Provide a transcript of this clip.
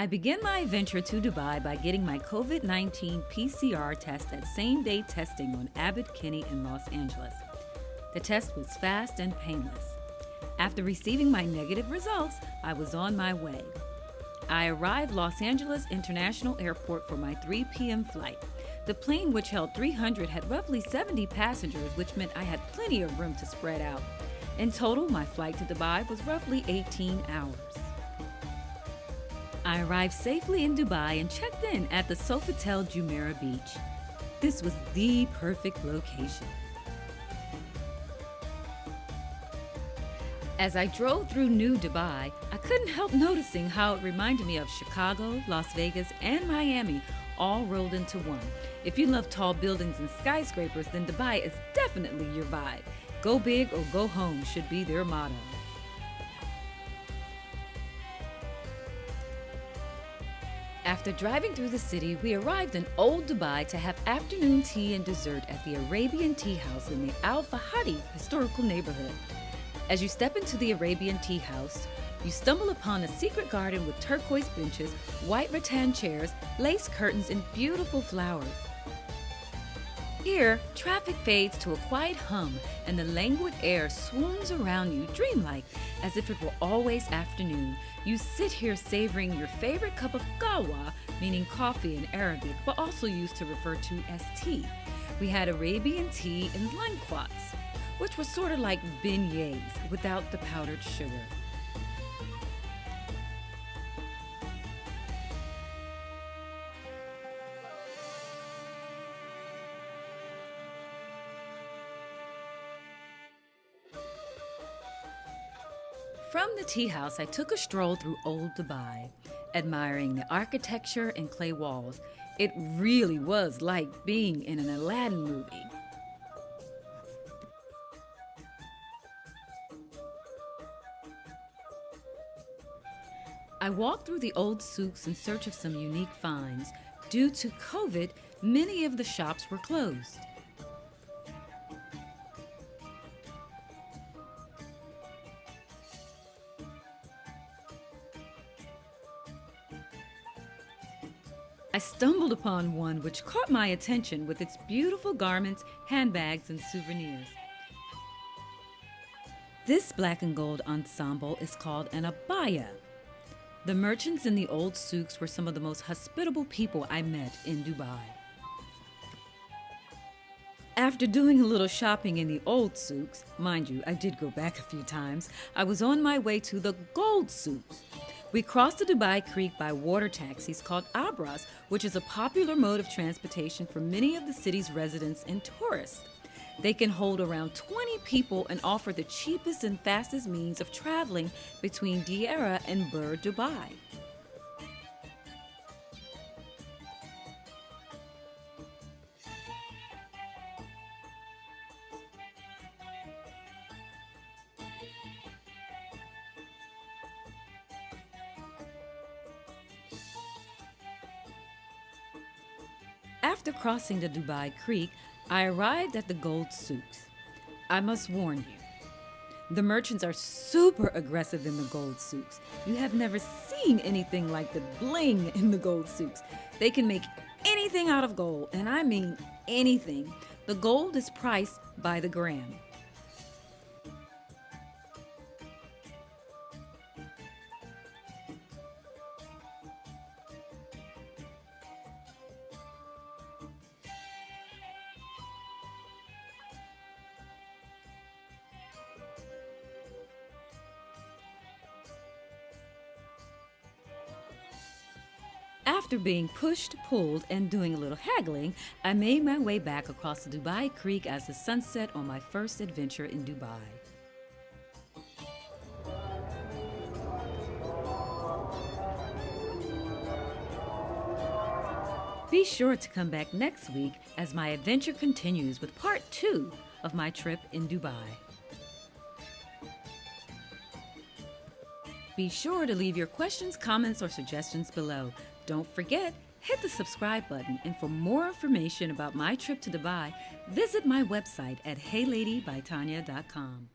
I began my adventure to Dubai by getting my COVID-19 PCR test at same-day testing on Abbott Kinney in Los Angeles. The test was fast and painless. After receiving my negative results, I was on my way. I arrived Los Angeles International Airport for my 3 p.m. flight. The plane, which held 300, had roughly 70 passengers, which meant I had plenty of room to spread out. In total, my flight to Dubai was roughly 18 hours. I arrived safely in Dubai and checked in at the Sofitel Jumeirah Beach. This was the perfect location. As I drove through New Dubai, I couldn't help noticing how it reminded me of Chicago, Las Vegas, and Miami, all rolled into one. If you love tall buildings and skyscrapers, then Dubai is definitely your vibe. Go big or go home should be their motto. After driving through the city, we arrived in Old Dubai to have afternoon tea and dessert at the Arabian Tea House in the Al Fahadi historical neighborhood. As you step into the Arabian Tea House, you stumble upon a secret garden with turquoise benches, white rattan chairs, lace curtains, and beautiful flowers. Here, traffic fades to a quiet hum and the languid air swoons around you dreamlike, as if it were always afternoon. You sit here savoring your favorite cup of qahwa, meaning coffee in Arabic, but also used to refer to as tea. We had Arabian tea and lanquats, which were sort of like beignets without the powdered sugar. From the tea house, I took a stroll through Old Dubai, admiring the architecture and clay walls. It really was like being in an Aladdin movie. I walked through the old souks in search of some unique finds. Due to COVID, many of the shops were closed. I stumbled upon one which caught my attention with its beautiful garments, handbags, and souvenirs. This black and gold ensemble is called an abaya. The merchants in the old souks were some of the most hospitable people I met in Dubai. After doing a little shopping in the old souks, mind you, I did go back a few times, I was on my way to the gold souks. We crossed the Dubai Creek by water taxis called Abras, which is a popular mode of transportation for many of the city's residents and tourists. They can hold around 20 people and offer the cheapest and fastest means of traveling between Deira and Bur Dubai. After crossing the Dubai Creek, I arrived at the gold souks. I must warn you, the merchants are super aggressive in the gold souks. You have never seen anything like the bling in the gold souks. They can make anything out of gold, and I mean anything. The gold is priced by the gram. After being pushed, pulled, and doing a little haggling, I made my way back across the Dubai Creek as the sun set on my first adventure in Dubai. Be sure to come back next week as my adventure continues with part 2 of my trip in Dubai. Be sure to leave your questions, comments, or suggestions below. Don't forget, hit the subscribe button, and for more information about my trip to Dubai, visit my website at heyladybytanya.com.